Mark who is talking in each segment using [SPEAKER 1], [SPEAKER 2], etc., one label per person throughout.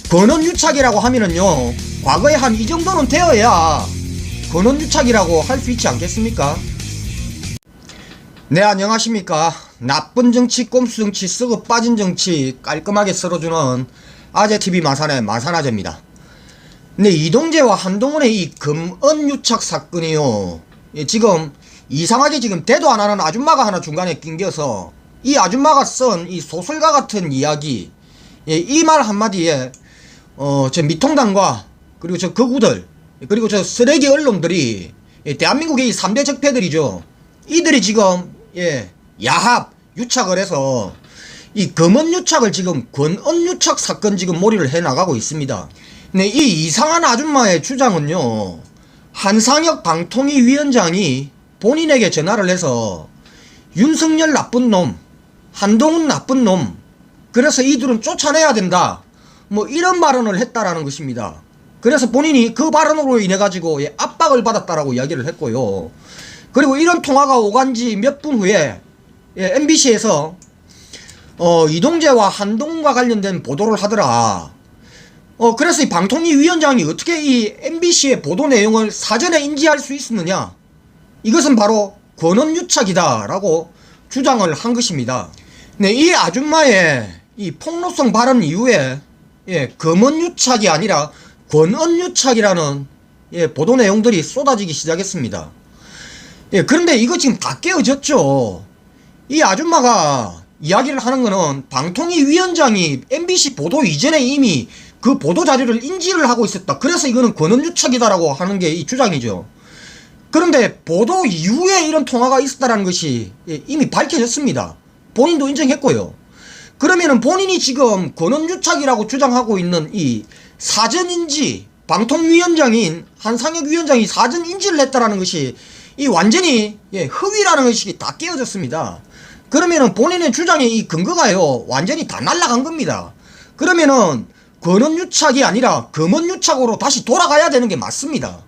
[SPEAKER 1] 권언유착이라고 하면은요, 과거에 한 이 정도는 되어야 권언유착이라고 할 수 있지 않겠습니까? 네, 안녕하십니까. 나쁜 정치, 꼼수 정치, 썩어 빠진 정치 깔끔하게 썰어주는 아재TV 마산의 마산아재입니다. 근데 이동재와 한동훈의 이 금언유착 사건이요, 지금 이상하게 지금 대도 안 하는 아줌마가 하나 중간에 낑겨서 이 아줌마가 쓴 이 소설가 같은 이야기, 이 말 한마디에 저 미통당과 그리고 저 거구들 그리고 저 쓰레기 언론들이 대한민국의 이 3대 적폐들이죠. 이들이 지금 야합 유착을 해서 이 금언유착을 지금 권언유착 사건 지금 몰이를 해 나가고 있습니다. 근데 이 이상한 아줌마의 주장은요, 한상혁 방통위 위원장이 본인에게 전화를 해서 윤석열 나쁜 놈, 한동훈 나쁜 놈, 그래서 이들은 쫓아내야 된다, 뭐 이런 발언을 했다라는 것입니다. 그래서 본인이 그 발언으로 인해 가지고 압박을 받았다라고 이야기를 했고요. 그리고 이런 통화가 오간지 몇 분 후에 MBC에서 이동재와 한동훈과 관련된 보도를 하더라. 그래서 이 방통위 위원장이 어떻게 이 MBC의 보도 내용을 사전에 인지할 수 있었느냐? 이것은 바로 권언유착이다 라고 주장을 한 것입니다. 네, 이 아줌마의 이 폭로성 발언 이후에 금언유착이 아니라 권언유착이라는 보도 내용들이 쏟아지기 시작했습니다. 그런데 이거 지금 다 깨어졌죠. 이 아줌마가 이야기를 하는 거는 방통위 위원장이 MBC 보도 이전에 이미 그 보도 자료를 인지를 하고 있었다. 그래서 이거는 권언유착이다라고 하는 게 이 주장이죠. 그런데 보도 이후에 이런 통화가 있었다는 것이 이미 밝혀졌습니다. 본인도 인정했고요. 그러면은 본인이 지금 권언유착이라고 주장하고 있는 이 사전인지, 방통위원장인 한상혁 위원장이 사전인지를 했다라는 것이 이 완전히 허위라는 것이 다 깨어졌습니다. 그러면은 본인의 주장의 이 근거가요, 완전히 다 날아간 겁니다. 그러면은 권언유착이 아니라 금언유착으로 다시 돌아가야 되는 게 맞습니다.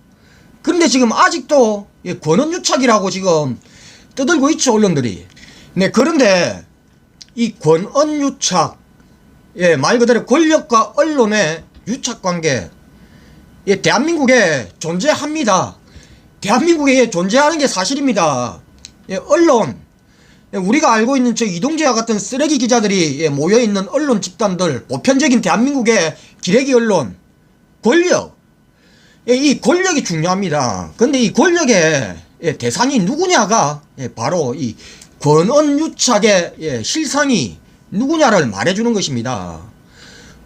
[SPEAKER 1] 그런데 지금 아직도 권언유착이라고 지금 떠들고 있죠, 언론들이. 네, 그런데 이 권언유착, 말 그대로 권력과 언론의 유착관계, 대한민국에 존재합니다. 대한민국에 존재하는 게 사실입니다. 언론, 우리가 알고 있는 저 이동재와 같은 쓰레기 기자들이 모여있는 언론 집단들, 보편적인 대한민국의 기레기 언론, 권력, 이 권력이 중요합니다. 근데 이 권력의 대상이 누구냐가 바로 이 권언유착의 실상이 누구냐를 말해주는 것입니다.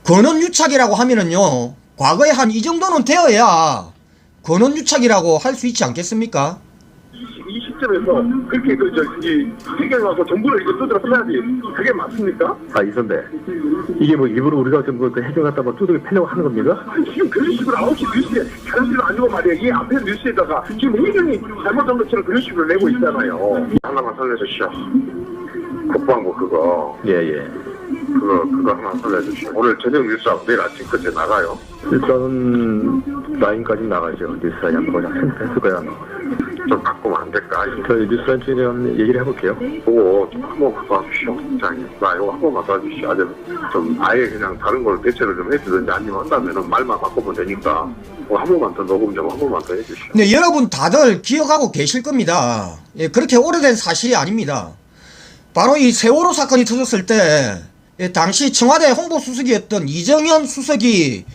[SPEAKER 1] 권언유착이라고 하면은요, 과거에 한 이 정도는 되어야 권언유착이라고 할 수 있지 않겠습니까?
[SPEAKER 2] 이 시점에서 그렇게 해결하고 정부를 이거 두드려 패야지, 그게 맞습니까?
[SPEAKER 3] 이 선배, 이게 뭐 일부러 우리가 좀 그 해결 갖다 뭐 두들겨 패려고 하는 겁니까?
[SPEAKER 2] 지금 그런 식으로 9시 뉴스에 다른 데는 안 주고 말이야. 이 앞에 뉴스에다가 지금 의견이 잘못한 것처럼 그런 식으로 내고 있잖아요. 하나만 살려주시오. 국방부 그거.
[SPEAKER 3] 예.
[SPEAKER 2] 그거 하나 살려주시오. 오늘 저녁 뉴스하고 내일 아침까지 나가요.
[SPEAKER 3] 일단은 라인까지 나가죠. 뉴스라인 한번 했을 거야.
[SPEAKER 2] 좀 바꾸면 안 될까?
[SPEAKER 3] 저 뉴스라인 쪽에 대한 얘기를 해볼게요.
[SPEAKER 2] 그거 한번 봐주시오. 국장님, 나 이거 한 번만 봐주시오. 좀 아예 그냥 다른 걸 대체를 좀 해주든지 아니면 한다면은 말만 바꾸면 되니까 한 번만 더 녹음 좀 한 번만 더 해주시오.
[SPEAKER 1] 네, 여러분 다들 기억하고 계실 겁니다. 그렇게 오래된 사실이 아닙니다. 바로 이 세월호 사건이 터졌을 때 당시 청와대 홍보수석이었던 이정현 수석이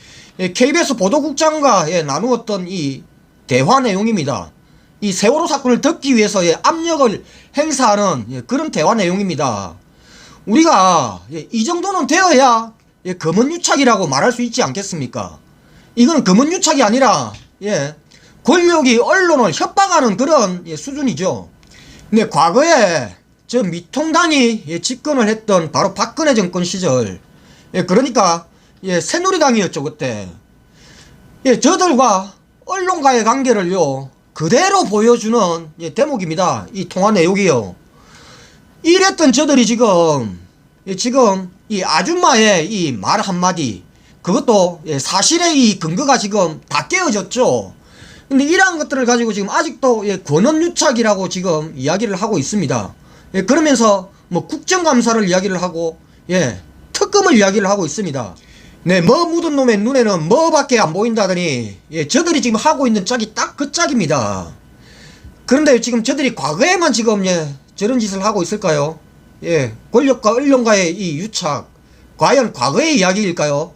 [SPEAKER 1] KBS 보도국장과 나누었던 이 대화 내용입니다. 이 세월호 사건을 덮기 위해서 압력을 행사하는 그런 대화 내용입니다. 우리가 이 정도는 되어야 금언유착이라고 말할 수 있지 않겠습니까? 이거는 금언유착이 아니라 권력이 언론을 협박하는 그런 수준이죠. 근데 과거에 저 미통당이 집권을 했던 바로 박근혜 정권 시절, 그러니까 새누리당이었죠 그때. 저들과 언론과의 관계를요 그대로 보여주는 대목입니다. 이 통화 내용이요. 이랬던 저들이 지금 이 아줌마의 이 말 한마디, 그것도 사실의 이 근거가 지금 다 깨어졌죠. 근데 이러한 것들을 가지고 지금 아직도 권언유착이라고 지금 이야기를 하고 있습니다. 그러면서 뭐 국정감사를 이야기를 하고 특검을 이야기를 하고 있습니다. 네, 뭐 묻은 놈의 눈에는 뭐밖에 안 보인다더니, 예, 저들이 지금 하고 있는 짝이 딱 그 짝입니다. 그런데 지금 저들이 과거에만 지금, 예, 저런 짓을 하고 있을까요? 예, 권력과 언론과의 이 유착, 과연 과거의 이야기일까요?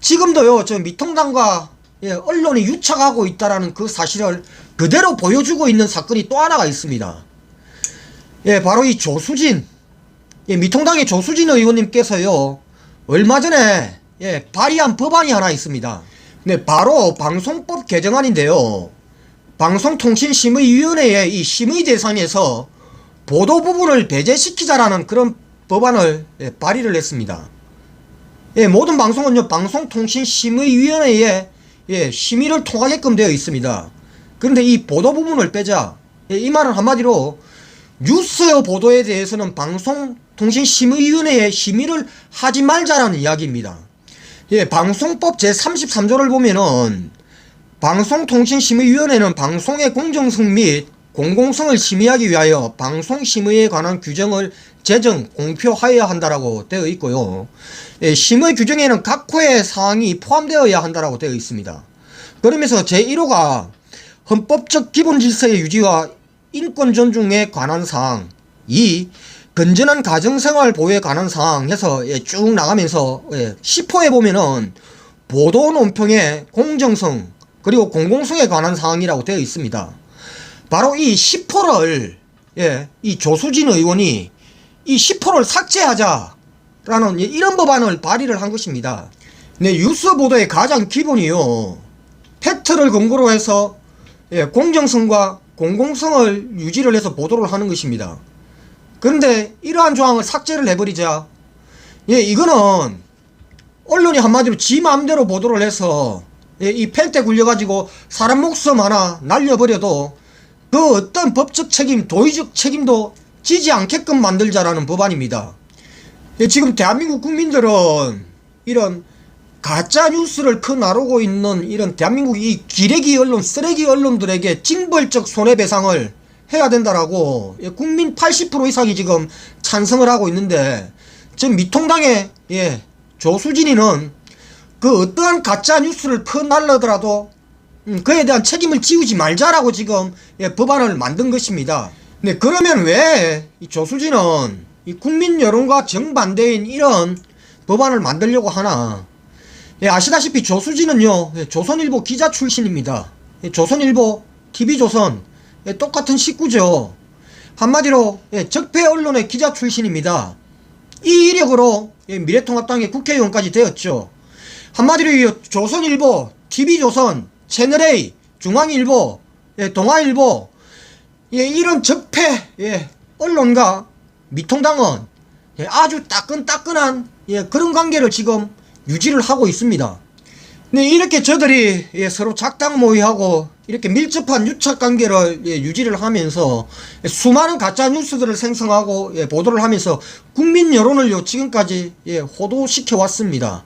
[SPEAKER 1] 지금도요, 저 미통당과, 예, 언론이 유착하고 있다라는 그 사실을 그대로 보여주고 있는 사건이 또 하나가 있습니다. 예, 바로 이 조수진, 예, 미통당의 조수진 의원님께서요, 얼마 전에, 예, 발의한 법안이 하나 있습니다. 네, 바로 방송법 개정안인데요. 방송통신심의위원회의 이 심의 대상에서 보도 부분을 배제시키자라는 그런 법안을, 예, 발의를 했습니다. 예, 모든 방송은요, 방송통신심의위원회에, 예, 심의를 통하게끔 되어 있습니다. 그런데 이 보도 부분을 빼자. 예, 이 말은 한마디로 뉴스 보도에 대해서는 방송통신심의위원회에 심의를 하지 말자라는 이야기입니다. 예, 방송법 제33조를 보면은 방송통신심의위원회는 방송의 공정성 및 공공성을 심의하기 위하여 방송심의에 관한 규정을 제정, 공표하여야 한다라고 되어 있고요. 예, 심의 규정에는 각 호의 사항이 포함되어야 한다라고 되어 있습니다. 그러면서 제1호가 헌법적 기본 질서의 유지와 인권 존중에 관한 사항, 2. 건전한 가정생활 보호에 관한 사항 해서, 예, 쭉 나가면서, 예, 10호에 보면은 보도 논평의 공정성 그리고 공공성에 관한 사항이라고 되어 있습니다. 바로 이 10호를, 예, 이 조수진 의원이 이 10호를 삭제하자라는, 예, 이런 법안을 발의를 한 것입니다. 네, 뉴스 보도의 가장 기본이요, 팩트를 근거로 해서, 예, 공정성과 공공성을 유지를 해서 보도를 하는 것입니다. 그런데 이러한 조항을 삭제를 해버리자, 예, 이거는 언론이 한마디로 지 마음대로 보도를 해서, 예, 이 펜트에 굴려가지고 사람 목숨 하나 날려버려도 그 어떤 법적 책임, 도의적 책임도 지지 않게끔 만들자라는 법안입니다. 예, 지금 대한민국 국민들은 이런 가짜 뉴스를 퍼나르고 있는 이런 대한민국 이 기레기 언론, 쓰레기 언론들에게 징벌적 손해배상을 해야 된다라고, 예, 국민 80% 이상이 지금 찬성을 하고 있는데, 지금 미통당의, 예, 조수진이는 그 어떠한 가짜 뉴스를 퍼날르더라도 그에 대한 책임을 지우지 말자라고 지금, 예, 법안을 만든 것입니다. 네, 그러면 왜 이 조수진은 이 국민 여론과 정반대인 이런 법안을 만들려고 하나? 예, 아시다시피 조수진은요, 예, 조선일보 기자 출신입니다. 예, 조선일보, TV조선, 예, 똑같은 식구죠. 한마디로, 예, 적폐 언론의 기자 출신입니다. 이 이력으로, 예, 미래통합당의 국회의원까지 되었죠. 한마디로 이 조선일보, TV조선, 채널A, 중앙일보, 예, 동아일보, 예, 이런 적폐, 예, 언론과 미통당은, 예, 아주 따끈따끈한, 예, 그런 관계를 지금 유지를 하고 있습니다. 네, 이렇게 저들이, 예, 서로 작당 모의하고 이렇게 밀접한 유착 관계를, 예, 유지를 하면서, 예, 수많은 가짜 뉴스들을 생성하고, 예, 보도를 하면서 국민 여론을요 지금까지, 예, 호도시켜 왔습니다.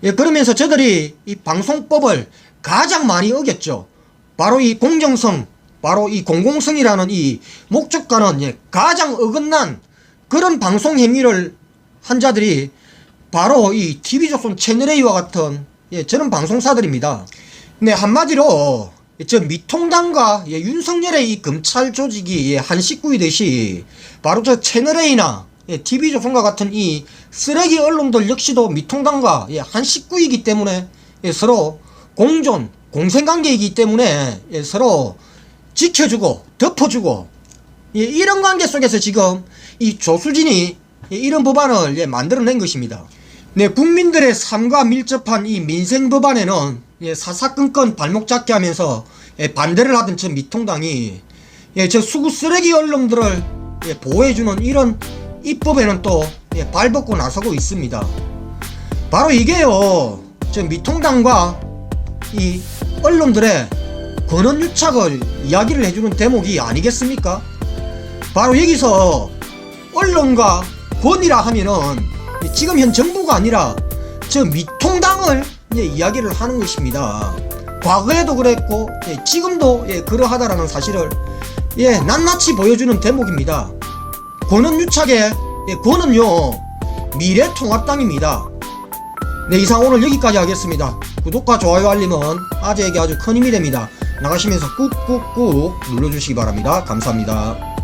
[SPEAKER 1] 예, 그러면서 저들이 이 방송법을 가장 많이 어겼죠. 바로 이 공정성, 바로 이 공공성이라는 이 목적과는, 예, 가장 어긋난 그런 방송 행위를 한 자들이 바로 이 TV조선 채널A와 같은, 예, 저런 방송사들입니다. 네, 한마디로 저 미통당과, 예, 윤석열의 이 검찰 조직이, 예, 한 식구이듯이 바로 저 채널A나, 예, TV조선과 같은 이 쓰레기 언론들 역시도 미통당과, 예, 한 식구이기 때문에, 예, 서로 공존, 공생관계이기 때문에, 예, 서로 지켜주고 덮어주고, 예, 이런 관계 속에서 지금 이 조수진이, 예, 이런 법안을, 예, 만들어낸 것입니다. 네, 국민들의 삶과 밀접한 이 민생 법안에는, 예, 사사건건 발목 잡게 하면서, 예, 반대를 하던 저 미통당이, 예, 저 수구 쓰레기 언론들을, 예, 보호해주는 이런 입법에는 또, 예, 발벗고 나서고 있습니다. 바로 이게요, 저 미통당과 이 언론들의 권한 유착을 이야기를 해주는 대목이 아니겠습니까? 바로 여기서 언론과 권이라 하면은 지금 현 정부가 아니라 저 미통당을, 예, 이야기를 하는 것입니다. 과거에도 그랬고, 예, 지금도, 예, 그러하다라는 사실을, 예, 낱낱이 보여주는 대목입니다. 권한 유착의, 예, 권은요 미래통합당입니다. 네, 이상 오늘 여기까지 하겠습니다. 구독과 좋아요 알림은 아재에게 아주 큰 힘이 됩니다. 나가시면서 꾹꾹꾹 눌러주시기 바랍니다. 감사합니다.